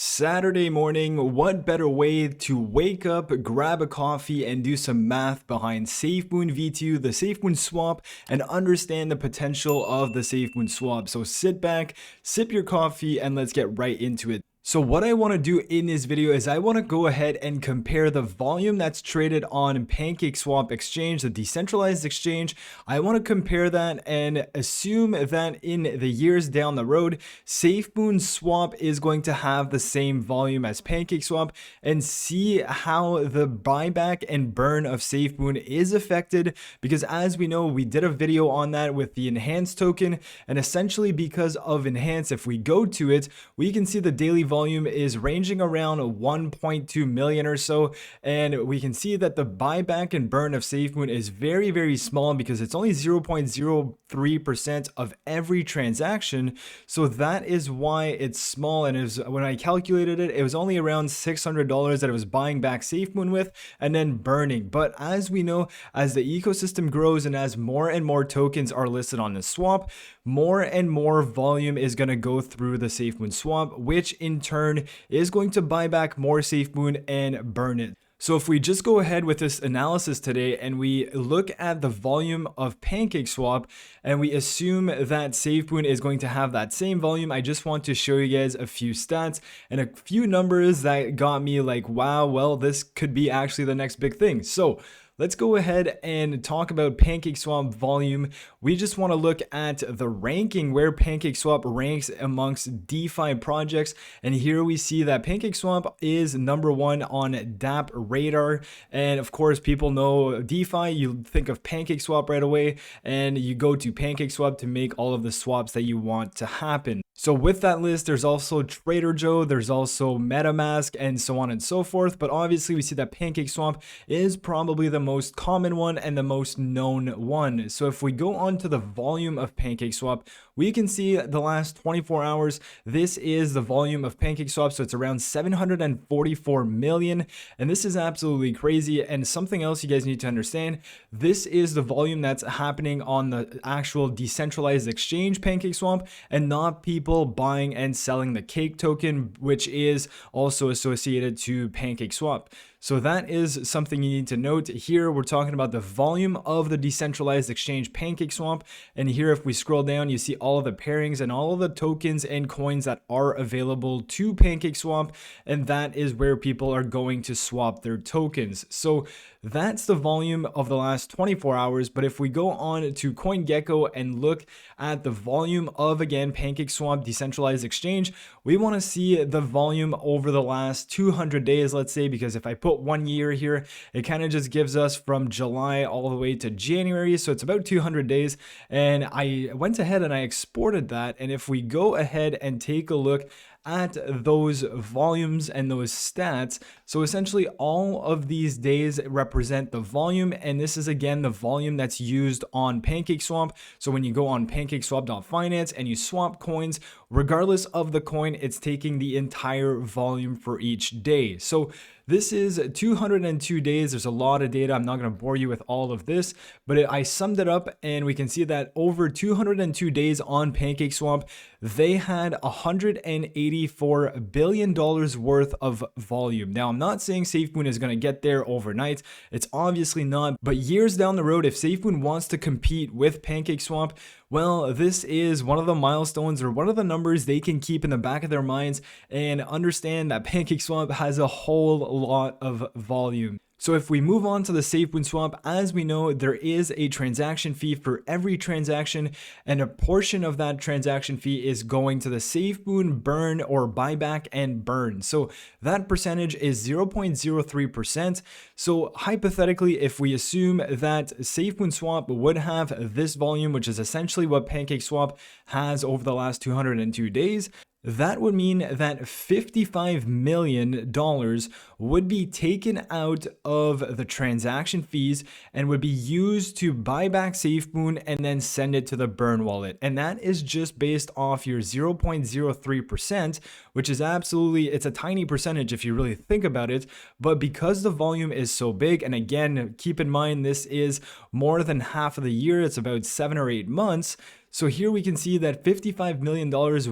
Saturday morning, what better way to wake up, grab a coffee, and do some math behind Safemoon V2, the Safemoon Swap, and understand the potential of the Safemoon Swap. So sit back, sip your coffee, and let's get right into it. So what I want to do in this video is I want to go ahead and compare the volume that's traded on Pancake Swap exchange, the decentralized exchange. I want to compare that and assume that in the years down the road, Safemoon Swap is going to have the same volume as Pancake Swap, and see how the buyback and burn of Safemoon is affected, because as we know, we did a video on that with the enhanced token, and essentially because of enhance, if we go to it, we can see the daily volume is ranging around 1.2 million or so, and we can see that the buyback and burn of Safemoon is very small because it's only 0.03% of every transaction. So that is why it's small, and when I calculated it, it was only around $600 that it was buying back Safemoon with and then burning. But as we know, as the ecosystem grows and as more and more tokens are listed on the swap, more and more volume is going to go through the Safemoon Swap, which in turn is going to buy back more Safemoon and burn it. So if we just go ahead with this analysis today and we look at the volume of Pancake Swap and we assume that Safemoon is going to have that same volume, I just want to show you guys a few stats and a few numbers that got me like, wow, well, this could be actually the next big thing. So let's go ahead and talk about Pancake Swap volume. We just want to look at the ranking where Pancake Swap ranks amongst DeFi projects. And here we see that Pancake Swap is #1 on DApp radar. And of course, people know DeFi, you think of Pancake Swap right away, and you go to Pancake Swap to make all of the swaps that you want to happen. So with that list, there's also Trader Joe, there's also MetaMask, and so on and so forth. But obviously we see that Pancake Swap is probably the most common one and the most known one. So if we go on to the volume of Pancake Swap, we can see the last 24 hours, this is the volume of Pancake Swap. So it's around 744 million. And this is absolutely crazy. And something else you guys need to understand, this is the volume that's happening on the actual decentralized exchange Pancake Swap, and not people buying and selling the cake token, which is also associated to Pancake Swap. So that is something you need to note. Here we're talking about the volume of the decentralized exchange Pancake Swap, and here if we scroll down, you see all of the pairings and all of the tokens and coins that are available to Pancake Swap, and that is where people are going to swap their tokens. So that's the volume of the last 24 hours. But if we go on to CoinGecko and look at the volume of, again, Pancake Swap decentralized exchange, we want to see the volume over the last 200 days, let's say, because if I put 1 year here, it kind of just gives us from July all the way to January. So it's about 200 days. And I went ahead and I exported that. And if we go ahead and take a look at those volumes and those stats, so essentially all of these days represent the volume, and this is again the volume that's used on Pancake Swap. So when you go on pancakeswap.finance and you swap coins, regardless of the coin, it's taking the entire volume for each day. So this is 202 days. There's a lot of data. I'm not going to bore you with all of this, but I summed it up and we can see that over 202 days on Pancake Swap, they had $184 billion worth of volume. Now, I'm not saying Safemoon is going to get there overnight. It's obviously not, but years down the road, if Safemoon wants to compete with Pancake Swap, well, this is one of the milestones or one of the numbers they can keep in the back of their minds and understand that Pancake Swap has a whole lot of volume. So if we move on to the Safemoon Swap, as we know, there is a transaction fee for every transaction, and a portion of that transaction fee is going to the Safemoon burn or buyback and burn. So that percentage is 0.03%. So hypothetically, if we assume that Safemoon Swap would have this volume, which is essentially what Pancake Swap has over the last 202 days, that would mean that $55 million would be taken out of the transaction fees and would be used to buy back Safemoon and then send it to the burn wallet. And that is just based off your 0.03%, which is absolutely, it's a tiny percentage if you really think about it. But because the volume is so big, and again, keep in mind, this is more than half of the year, it's about 7 or 8 months. So here we can see that $55 million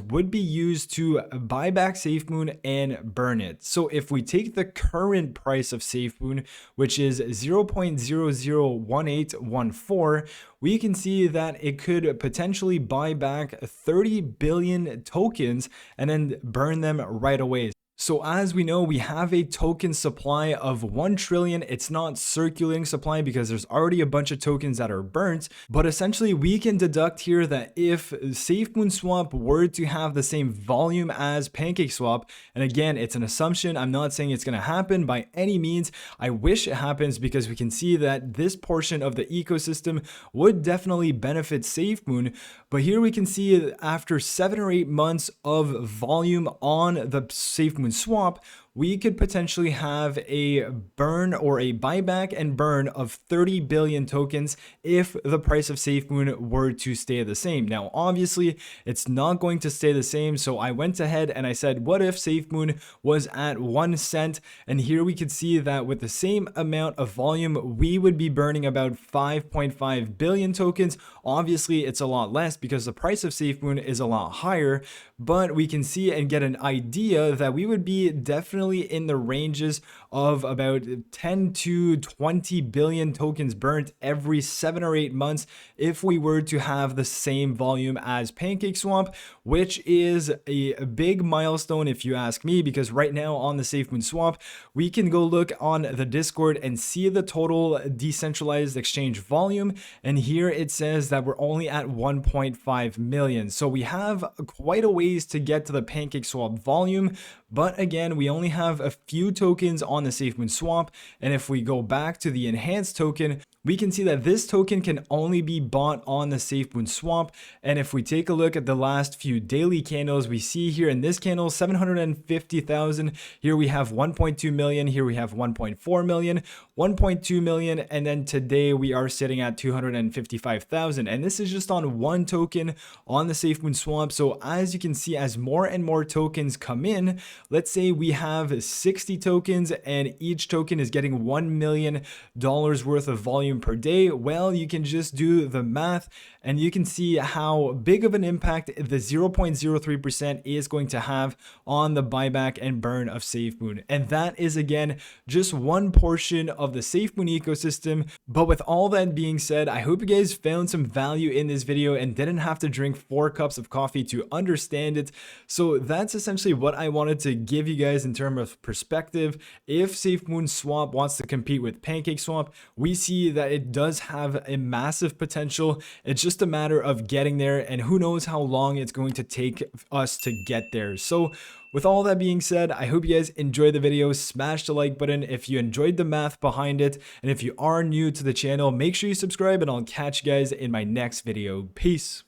would be used to buy back Safemoon and burn it. So if we take the current price of Safemoon, which is 0.001814, we can see that it could potentially buy back 30 billion tokens and then burn them right away. So as we know, we have a token supply of 1 trillion. It's not circulating supply because there's already a bunch of tokens that are burnt. But essentially, we can deduct here that if Safemoon Swap were to have the same volume as Pancake Swap, and again, it's an assumption. I'm not saying it's going to happen by any means. I wish it happens because we can see that this portion of the ecosystem would definitely benefit Safemoon. But here we can see after 7 or 8 months of volume on the Safemoon Swap, we could potentially have a burn or a buyback and burn of 30 billion tokens if the price of Safemoon were to stay the same. Now, obviously, it's not going to stay the same. So I went ahead and I said, what if Safemoon was at 1 cent? And here we could see that with the same amount of volume, we would be burning about 5.5 billion tokens. Obviously, it's a lot less because the price of Safemoon is a lot higher, but we can see and get an idea that we would be definitely in the ranges of about 10 to 20 billion tokens burnt every 7 or 8 months if we were to have the same volume as Pancake Swap, which is a big milestone if you ask me, because right now on the Safemoon Swap, we can go look on the Discord and see the total decentralized exchange volume, and here it says that we're only at 1.5 million. So we have quite a ways to get to the Pancake Swap volume, but again, we only have a few tokens on the Safemoon Swap, and if we go back to the enhanced token, we can see that this token can only be bought on the Safemoon Swap. And if we take a look at the last few daily candles, we see here in this candle 750,000, here we have 1.2 million, here we have 1.4 million, 1.2 million, and then today we are sitting at 255,000, and this is just on one token on the Safemoon Swap. So as you can see, as more and more tokens come in, let's say we have 60 tokens and each token is getting $1 million worth of volume per day. Well, you can just do the math and you can see how big of an impact the 0.03% is going to have on the buyback and burn of Safemoon. And that is again just one portion of the Safemoon ecosystem. But with all that being said, I hope you guys found some value in this video and didn't have to drink 4 cups of coffee to understand it. So that's essentially what I wanted to give you guys in terms of perspective. If Safemoon Swap wants to compete with Pancake Swap, we see that it does have a massive potential. It's just a matter of getting there, and who knows how long it's going to take us to get there. So with all that being said, I hope you guys enjoyed the video. Smash the like button if you enjoyed the math behind it, and if you are new to the channel, make sure you subscribe, and I'll catch you guys in my next video. Peace.